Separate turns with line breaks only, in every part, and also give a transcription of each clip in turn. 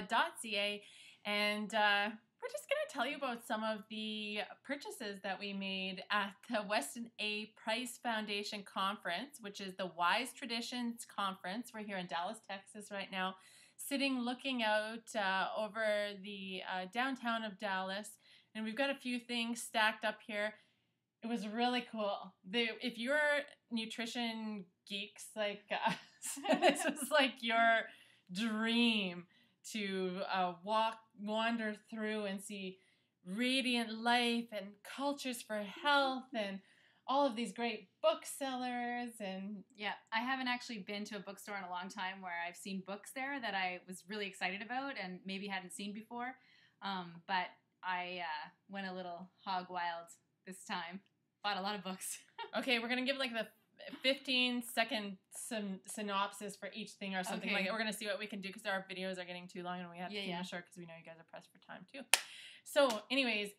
diva.ca, and we're just going to tell you about some of the purchases that we made at the Weston A Price Foundation Conference, which is the Wise Traditions Conference. We're here in Dallas, Texas right now, sitting looking out over the downtown of Dallas, and we've got a few things stacked up here. It was really cool. If you're nutrition geeks like us, this was like your dream to wander through and see Radiant Life and Cultures for Health and all of these great booksellers. And
yeah, I haven't actually been to a bookstore in a long time where I've seen books there that I was really excited about and maybe hadn't seen before. But I went a little hog wild this time. Bought a lot of books.
Okay, we're going to give like the 15-second synopsis for each thing or something like that. We're going to see what we can do because our videos are getting too long and we have to keep them short because we know you guys are pressed for time too. So anyways,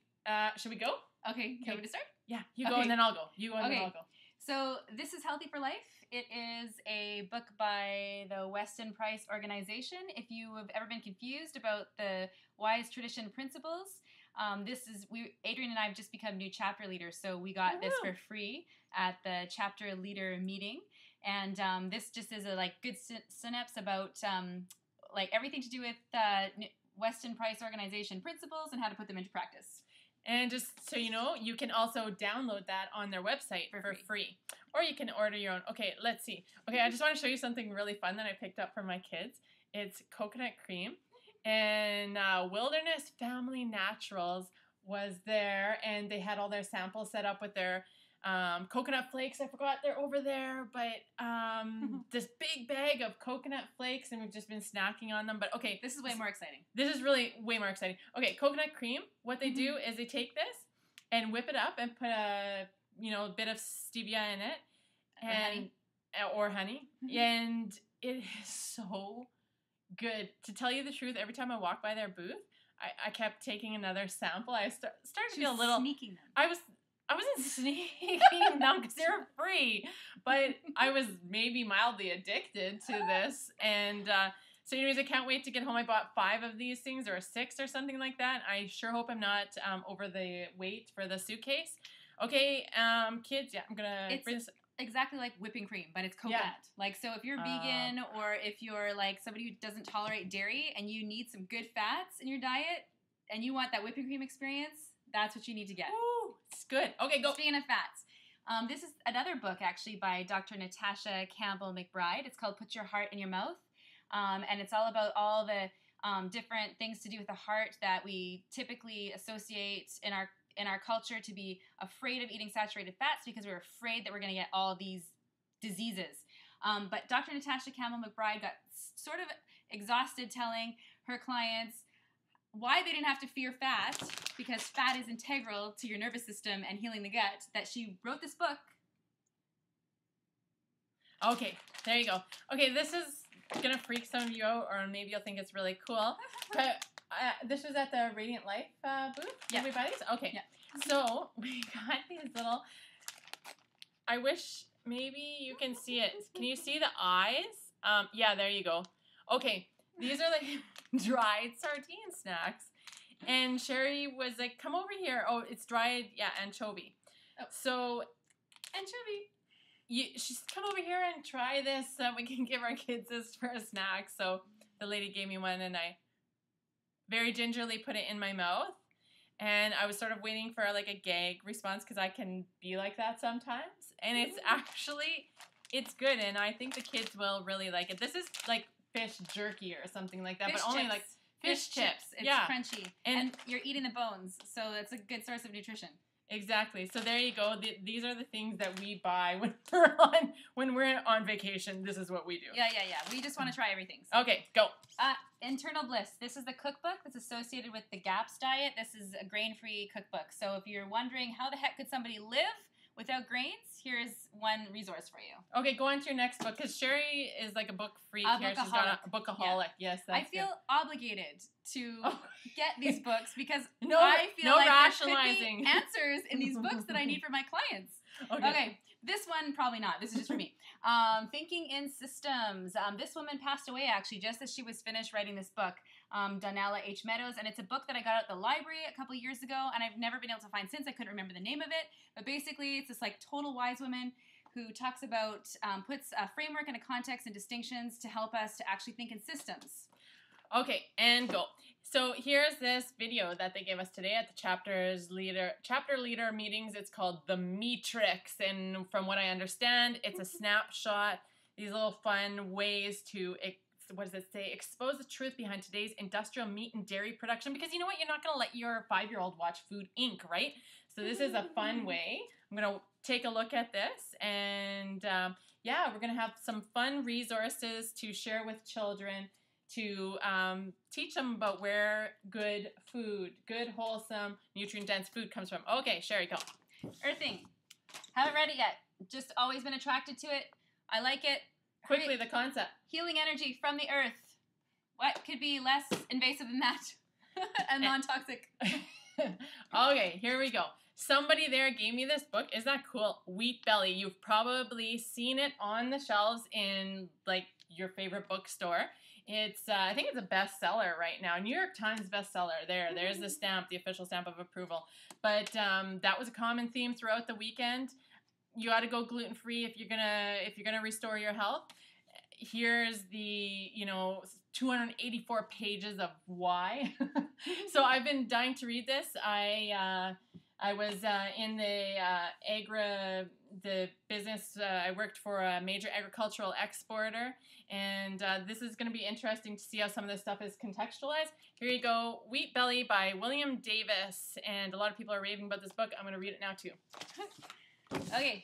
should we go?
Okay, you want me to start?
Yeah, you go and then I'll go. You go and then I'll go.
So this is Healthy for Life. It is a book by the Weston Price organization. If you have ever been confused about the Wise Tradition principles, Adrienne and I have just become new chapter leaders, so we got this for free at the chapter leader meeting, and this just is a good synapse about everything to do with Weston Price organization principles and how to put them into practice.
And just so you know, you can also download that on their website for free. Or you can order your own. Okay, let's see. Okay, I just want to show you something really fun that I picked up for my kids. It's coconut cream. And Wilderness Family Naturals was there, and they had all their samples set up with their coconut flakes. I forgot they're over there, but this big bag of coconut flakes, and we've just been snacking on them. But okay,
this is way more exciting.
This is really way more exciting. Okay, coconut cream. What they do is they take this and whip it up and put a bit of stevia in it, and or honey, and it is so good. To tell you the truth, every time I walk by their booth, I kept taking another sample. I started to feel a little
sneaking them.
I wasn't sneaking them because they were free, but I was maybe mildly addicted to this. And so anyways, I can't wait to get home. I bought 5 of these things, or 6 or something like that. I sure hope I'm not over the weight for the suitcase. Okay, kids, I'm gonna bring this.
Exactly like whipping cream, but it's coconut. So if you're vegan, or if you're somebody who doesn't tolerate dairy and you need some good fats in your diet and you want that whipping cream experience, that's what you need to get.
Ooh, it's good. Okay, go.
Speaking of fats, this is another book actually by Dr. Natasha Campbell McBride. It's called Put Your Heart in Your Mouth. And it's all about all the different things to do with the heart that we typically associate in our culture to be afraid of eating saturated fats because we're afraid that we're going to get all these diseases. But Dr. Natasha Campbell McBride got sort of exhausted telling her clients why they didn't have to fear fat, because fat is integral to your nervous system and healing the gut, that she wrote this book.
Okay, there you go. Okay, this is going to freak some of you out, or maybe you'll think it's really cool. But this was at the Radiant Life booth?
Yeah.
Did we buy these? Okay.
Yeah.
So we got these little, I wish maybe you can see it. Can you see the eyes? Yeah, there you go. Okay, these are dried sardine snacks. And Sherry was like, come over here. Oh, it's dried, anchovy.
Oh.
So, anchovy. She's come over here and try this so that we can give our kids this for a snack. So the lady gave me one, and I very gingerly put it in my mouth. And I was sort of waiting for a gag response because I can be like that sometimes. And it's good. And I think the kids will really like it. This is like fish jerky or something like that,
Fish
but only
chips.
fish chips.
It's crunchy. And you're eating the bones. So it's a good source of nutrition.
Exactly. So there you go. These are the things that we buy when we're on vacation. This is what we do.
Yeah. We just want to try everything. So.
Okay, go.
Internal Bliss. This is the cookbook that's associated with the GAPS diet. This is a grain-free cookbook. So if you're wondering how the heck could somebody live without grains, here's one resource for you.
Okay, go on to your next book, because Sherry is like a book freak here. She's got a bookaholic. Yeah. Yes, that's
I feel obligated to get these books because I feel
no
like
rationalizing.
there could be answers in these books that I need for my clients. Okay, This one, probably not. This is just for me. Thinking in Systems. This woman passed away, actually, just as she was finished writing this book, Donella H. Meadows, and it's a book that I got at the library a couple years ago, and I've never been able to find since. I couldn't remember the name of it, but basically, it's this like total wise woman who talks about, puts a framework and a context and distinctions to help us to actually think in systems.
Okay, and go. So here's this video that they gave us today at the chapter leader meetings. It's called the Meatrix, and from what I understand, it's a snapshot. These little fun ways to, what does it say? Expose the truth behind today's industrial meat and dairy production. Because you know what? You're not going to let your 5-year-old watch Food Inc., right? So this is a fun way. I'm going to take a look at this, and yeah, we're going to have some fun resources to share with children to teach them about where good food, good, wholesome, nutrient-dense food comes from. Okay, Sherry, go.
Earthing. Haven't read it yet. Just always been attracted to it. I like it.
Quickly, the concept.
Healing energy from the earth. What could be less invasive than that? And non-toxic.
Okay, here we go. Somebody there gave me this book. Isn't that cool? Wheat Belly. You've probably seen it on the shelves in like your favorite bookstore. It's I think it's a bestseller right now. New York Times bestseller. There's the stamp, the official stamp of approval. But that was a common theme throughout the weekend. You got to go gluten-free if you're gonna restore your health. Here's the 284 pages of why. So I've been dying to read this. I was in the business. I worked for a major agricultural exporter, and this is going to be interesting to see how some of this stuff is contextualized. Here you go, Wheat Belly by William Davis, and a lot of people are raving about this book. I'm going to read it now too.
Okay,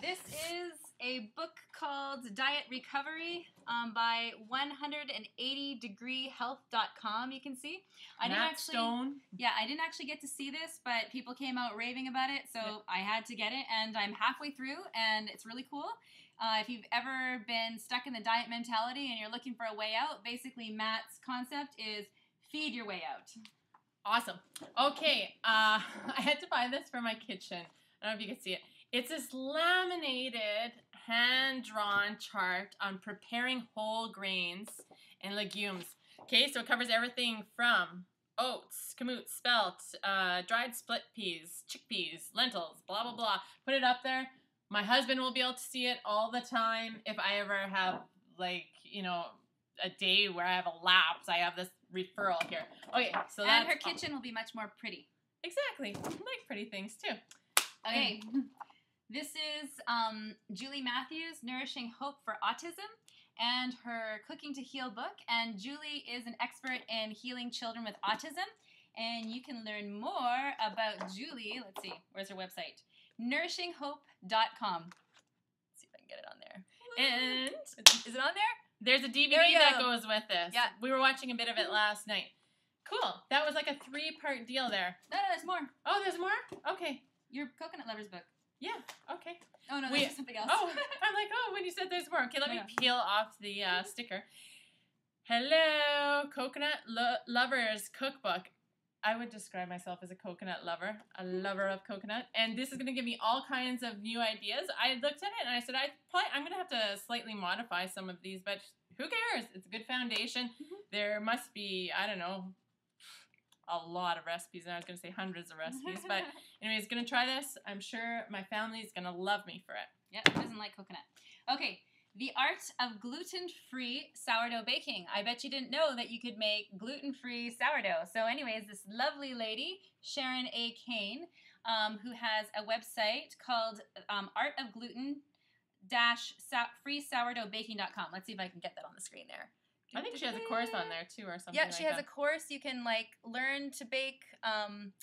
this is a book called Diet Recovery by 180degreehealth.com. You can see. I didn't actually get to see this, but people came out raving about it, so yeah. I had to get it, and I'm halfway through, and it's really cool. If you've ever been stuck in the diet mentality and you're looking for a way out, basically Matt's concept is feed your way out.
Awesome. Okay, I had to buy this for my kitchen. I don't know if you can see it. It's this laminated, hand-drawn chart on preparing whole grains and legumes. Okay, so it covers everything from oats, kamut, spelt, dried split peas, chickpeas, lentils, blah, blah, blah. Put it up there. My husband will be able to see it all the time. If I ever have, like, a day where I have a lapse, I have this referral here. Okay, so that's...
And her kitchen will be much more pretty.
Exactly. I like pretty things, too.
Okay. This is Julie Matthews, Nourishing Hope for Autism, and her Cooking to Heal book. And Julie is an expert in healing children with autism. And you can learn more about Julie. Let's see, where's her website? NourishingHope.com. Let's see if I can get it on there.
And
is it on there?
There's a DVD that goes with this.
Yeah.
We were watching a bit of it last night. Cool. That was like a 3-part deal there.
No, there's more.
Oh, there's more? Okay.
Your Coconut Lovers book.
Yeah, okay.
Oh, no, there's something else.
Oh, I'm like, when you said there's more. Okay, let me peel off the sticker. Hello, Coconut Lovers Cookbook. I would describe myself as a coconut lover, a lover of coconut. And this is going to give me all kinds of new ideas. I looked at it and I said, I'm going to have to slightly modify some of these, but who cares? It's a good foundation. Mm-hmm. There must be, I don't know, a lot of recipes, and I was going to say hundreds of recipes, but anyways, going to try this. I'm sure my family's going to love me for it.
Yep, who doesn't like coconut? Okay, the art of gluten-free sourdough baking. I bet you didn't know that you could make gluten-free sourdough. So anyways, this lovely lady, Sharon A. Kane, who has a website called artofgluten-free-sourdoughbaking.com. Let's see if I can get that on the screen there.
I think she has a course on there too, or something.
Yeah, she has a course. You can learn to bake on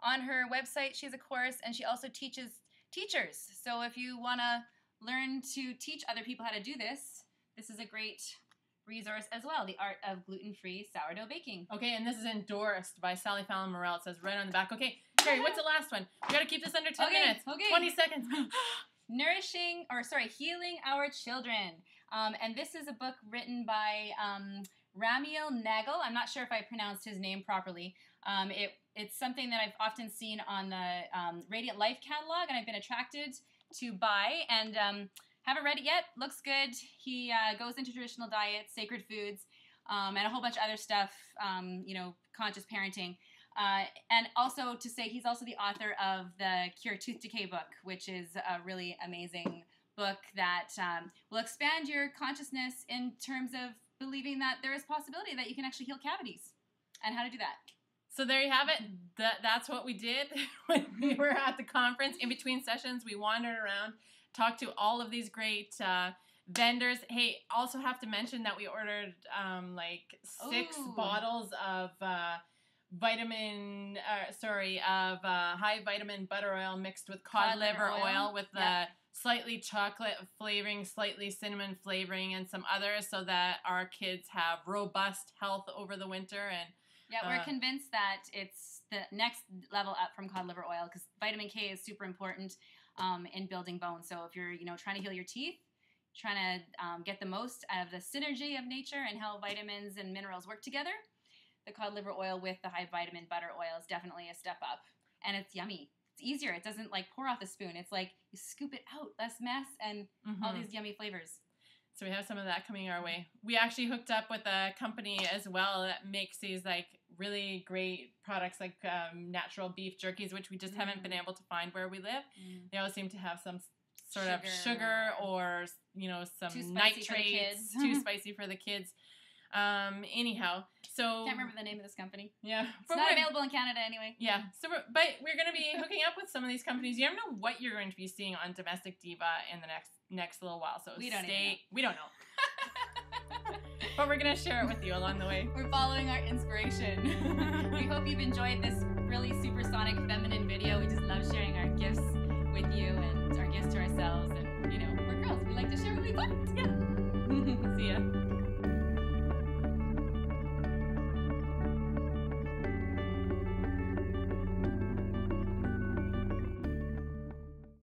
her website. She has a course, and she also teaches teachers. So if you want to learn to teach other people how to do this, this is a great resource as well. The Art of Gluten-Free Sourdough Baking.
Okay, and this is endorsed by Sally Fallon Morell. It says right on the back. Okay, Sherry, what's the last one? We got to keep this under 10 minutes.
Okay.
20 seconds.
Healing Our Children. And this is a book written by Ramiel Nagel. I'm not sure if I pronounced his name properly. It's something that I've often seen on the Radiant Life catalog, and I've been attracted to buy, and haven't read it yet. Looks good. He goes into traditional diets, sacred foods, and a whole bunch of other stuff, conscious parenting. And also to say he's also the author of the Cure Tooth Decay book, which is a really amazing book that will expand your consciousness in terms of believing that there is possibility that you can actually heal cavities and how to do that.
So there you have it. That's what we did when we were at the conference. In between sessions, we wandered around, talked to all of these great vendors. Hey, also have to mention that we ordered six bottles of high vitamin butter oil mixed with cod liver oil with the slightly chocolate flavoring, slightly cinnamon flavoring, and some others, so that our kids have robust health over the winter. And
yeah, we're convinced that it's the next level up from cod liver oil, because vitamin K is super important in building bone. So if you're trying to heal your teeth, trying to get the most out of the synergy of nature and how vitamins and minerals work together, the cod liver oil with the high vitamin butter oil is definitely a step up. And it's yummy. It's easier. It doesn't pour off the spoon. It's like you scoop it out, less mess, and all these yummy flavors.
So we have some of that coming our way. We actually hooked up with a company as well that makes these really great products like natural beef jerkies, which we just haven't been able to find where we live. They always seem to have some sort of sugar or some nitrates, too spicy for the kids. Anyhow, so
can't remember the name of this company.
Yeah,
it's not available in Canada anyway.
Yeah, so but we're going to be hooking up with some of these companies. You never know what you're going to be seeing on Domestic Diva in the next little while. So we don't know. But we're going to share it with you along the way.
We're following our inspiration. We hope you've enjoyed this really supersonic feminine video. We just love sharing our gifts with you and our gifts to ourselves. And we're girls. We like to share what we want together.
See ya.